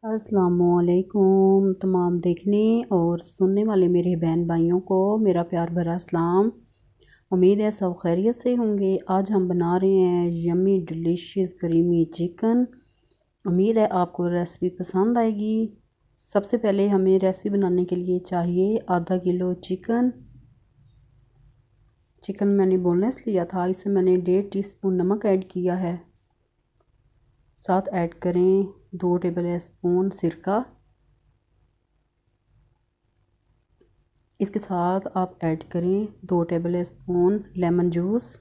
अस्सलामुअलैकुम तमाम देखने और सुनने वाले मेरे बहन भाइयों को मेरा प्यार भरा सलाम। उम्मीद है सब खैरियत से होंगे। आज हम बना रहे हैं यम्मी डिलीशियस क्रीमी चिकन। उम्मीद है आपको रेसिपी पसंद आएगी। सबसे पहले हमें रेसिपी बनाने के लिए चाहिए आधा किलो चिकन। मैंने बोनलेस लिया था, इसमें मैंने 1.5 टीस्पून नमक ऐड किया है। साथ ऐड करें 2 टेबल स्पून सिरका। इसके साथ आप ऐड करें 2 table spoon lemon juice.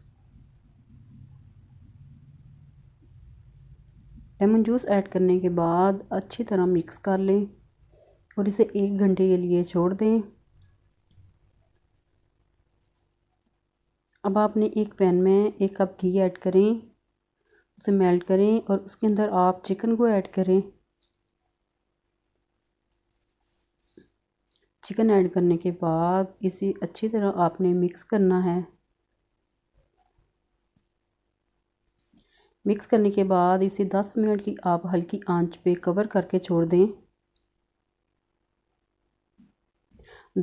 Lemon juice add करने के बाद अच्छी तरह मिक्स कर लें और इसे 1 घंटे के लिए छोड़ दें। अब आपने एक पैन में 1 कप घी ऐड करें, उसे मेल्ट करें और उसके अंदर आप चिकन को ऐड करें। चिकन ऐड करने के बाद इसे अच्छी तरह आपने मिक्स करना है। मिक्स करने के बाद इसे 10 मिनट की आप हल्की आंच पे कवर करके छोड़ दें।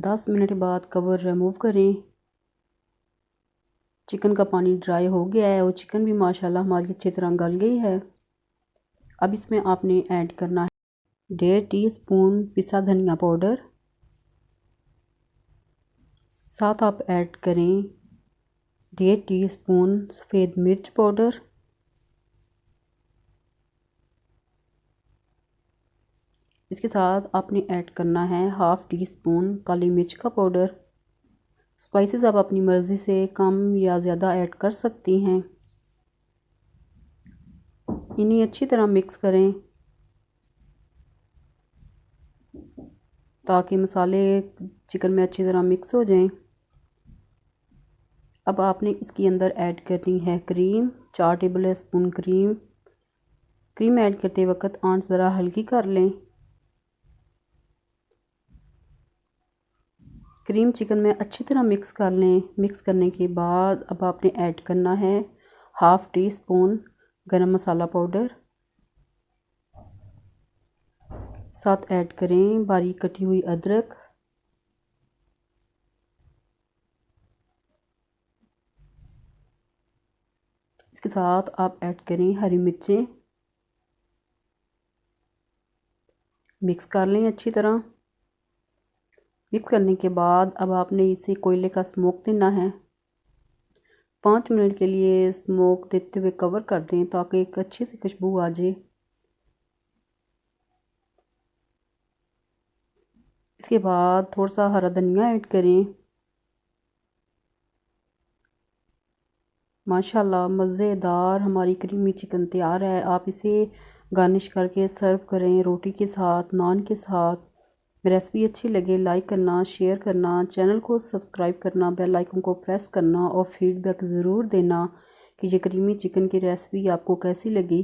10 मिनट बाद कवर रिमूव करें। चिकन का पानी ड्राई हो गया है और चिकन भी माशाल्लाह हमारी अच्छी तरह गल गई है। अब इसमें आपने ऐड करना है 1.5 टीस्पून पिसा धनिया पाउडर। साथ आप ऐड करें 1.5 टीस्पून सफ़ेद मिर्च पाउडर। इसके साथ आपने ऐड करना है 1/2 टीस्पून काली मिर्च का पाउडर। स्पाइसेस आप अपनी मर्ज़ी से कम या ज़्यादा ऐड कर सकती हैं। इन्हें अच्छी तरह मिक्स करें ताकि मसाले चिकन में अच्छी तरह मिक्स हो जाएं। अब आपने इसके अंदर ऐड करनी है cream, 4 table spoon cream add करते वक्त आंच ज़रा हल्की कर लें। क्रीम चिकन में अच्छी तरह मिक्स कर लें। मिक्स करने के बाद अब आपने ऐड करना है 1/2 टीस्पून गरम मसाला पाउडर। साथ ऐड करें बारीक कटी हुई अदरक। इसके साथ आप ऐड करें हरी मिर्चें। मिक्स कर लें अच्छी तरह। मिक्स करने के बाद अब आपने इसे कोयले का स्मोक देना है। 5 मिनट के लिए स्मोक देते हुए कवर कर दें ताकि एक अच्छी सी खुशबू आ जाए। इसके बाद थोड़ा सा हरा धनिया ऐड करें। माशाल्लाह मज़ेदार हमारी क्रीमी चिकन तैयार है। आप इसे गार्निश करके सर्व करें रोटी के साथ, नान के साथ। रेसिपी अच्छी लगे लाइक करना, शेयर करना, चैनल को सब्सक्राइब करना, बेल आइकन को प्रेस करना और फीडबैक ज़रूर देना कि ये क्रीमी चिकन की रेसिपी आपको कैसी लगी।